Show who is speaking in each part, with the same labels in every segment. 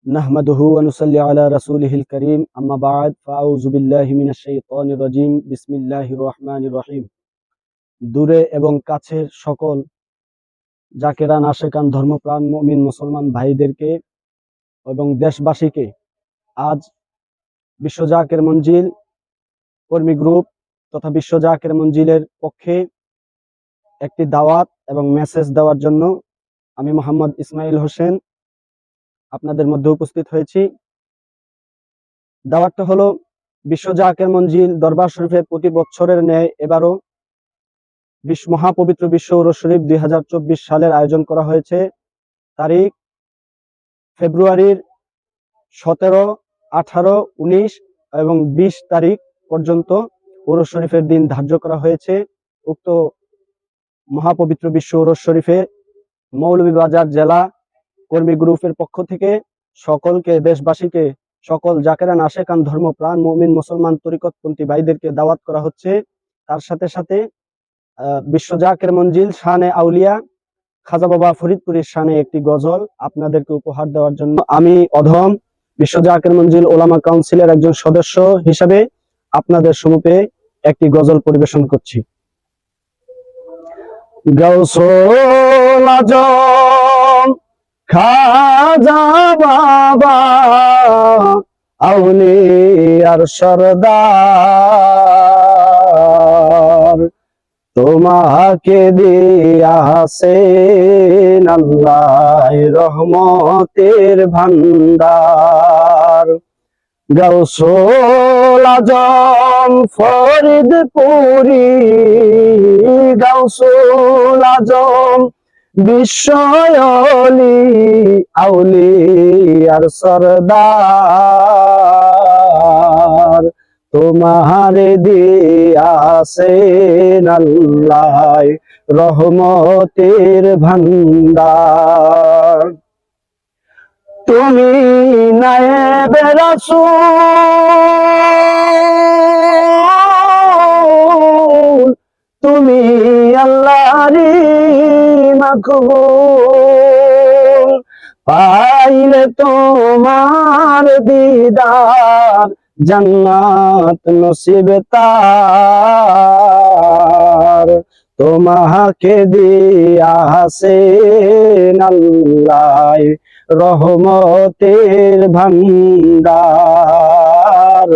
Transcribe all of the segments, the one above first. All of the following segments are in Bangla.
Speaker 1: नहमदुहु व नुसल्ली अला रसूलिहिल करीम अम्मा बाद फाऊज़ु बिल्लाहि मिनाश शाइतानिर रजीम बिस्मिल्लाहिर रहमानिर रहीम। দূরে এবং কাছের সকল জাকেরান আশেকান ধর্মপ্রাণ মুমিন মুসলমান ভাইদেরকে এবং দেশবাসীকে আজ বিশ্ব জাকের মঞ্জিল কর্মী গ্রুপ তথা বিশ্ব জাকের মঞ্জিলের পক্ষে একটি দাওয়াত এবং মেসেজ দেওয়ার জন্য আমি মোহাম্মদ ইসমাইল হোসেন আপনাদের মধ্যে উপস্থিত হয়েছি। দাওয়াতটা হলো বিশ্ব জাকের মঞ্জিল দরবার শরীফে প্রতি বছরের ন্যায় এবারও মহাপবিত্র বিশ্ব উরস শরীফ 2024 সালের আয়োজন করা হয়েছে। তারিখ ফেব্রুয়ারির 17, 18, 19 এবং 20 তারিখ পর্যন্ত উরস শরীফের দিন ধার্য করা হয়েছে। উক্ত মহাপবিত্র বিশ্ব উরস শরীফে মৌলভীবাজার জেলা কর্মী গ্রুপের পক্ষ থেকে সকলকে, দেশবাসীকে, সকল জাকেরান আশেকান ধর্মপ্রাণ মুমিন মুসলমান তরিকতপন্থী ভাইদেরকে দাওয়াত করা হচ্ছে। তার সাথে সাথে বিশ্ব জাকের মঞ্জিল শানে আউলিয়া খাজা বাবা ফরিদপুরের শানে একটি গজল আপনাদেরকে উপহার দেওয়ার জন্য আমি অধম বিশ্ব জাকের মঞ্জিল ওলামা কাউন্সিলের একজন সদস্য হিসাবে আপনাদের সম্মুখে একটি গজল পরিবেশন করছি। গাউসুল আজম খাজা বাবা আউলিয়ার সরদার, তোমাকে দিয়াছেন আল্লাহ রহমতের ভান্ডার। গাউসুল আজম ফরিদপুরি, গাউসুল আজম বিশ্বলি আউলিয়ার সরদার, তোমারে দিয়াছেন আল্লাহ রহমতের ভান্ডার। তুমি নায়েবে রাসূল, তুমি আল্লাহরই মাকবুল, পাইলে তোমার দিদার জান্নাত নসিব তার, তোমাকে দিয়াছেন আল্লাহ রহমতের ভান্ডার,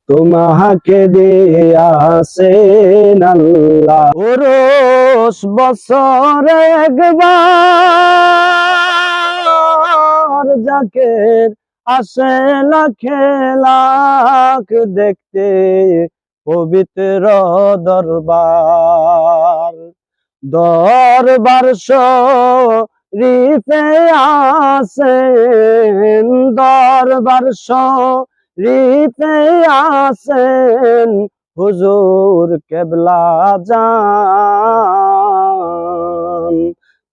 Speaker 1: তোমাকে দিয়াছেন আল্লাহ। উরুস বছরে একবার জাকের আসে লাখে লাখ দেখতে পবিত্র দরবার, দরবার শরীফে আসেন, দরবার শরীফে আসেন হুজুর কেবলা জান,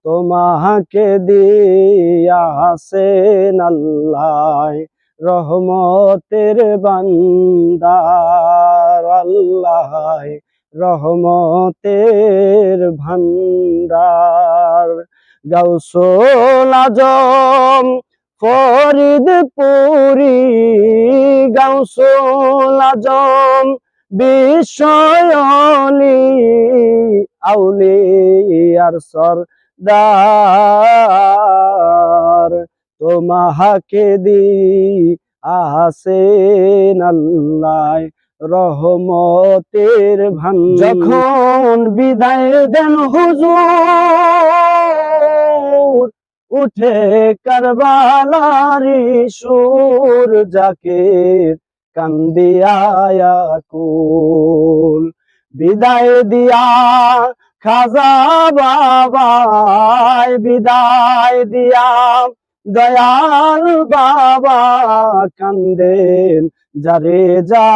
Speaker 1: তোমাকে দিয়াছেন আল্লাহ রহমতের ভান্ডার, আল্লাহ রহমতের ভান্ডার। গাউসুল আজম ফরিদপুরি, গাউসুল আজম বিশ্বলি আউলিয়ার সরদার, তোমাকে দিয়াছেন আল্লাহ রহমতের ভান্ডার। যখন বিদায় দেন হুজুর উঠে কারবালারি সুর, জাকের কান্দিয়া আকুল, বিদায় দিয়া খাজা বাবাই, বিদায় দিয়া দয়াল বাবা কান্দেন যারে যার,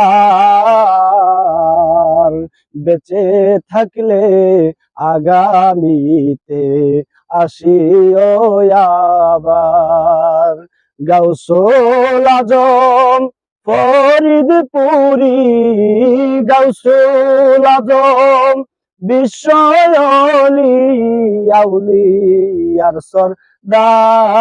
Speaker 1: বেঁচে থাকলে আগামীতে আসিও আবার। গাউসুল আজম ফরিদপুরি, গাউসুল আজম বিশ্বলি আউলিয়ার সরদার,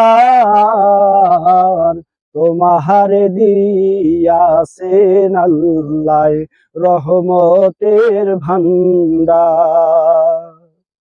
Speaker 1: তোমারে দিয়াছেন আল্লাহ রহমতের ভান্ডার।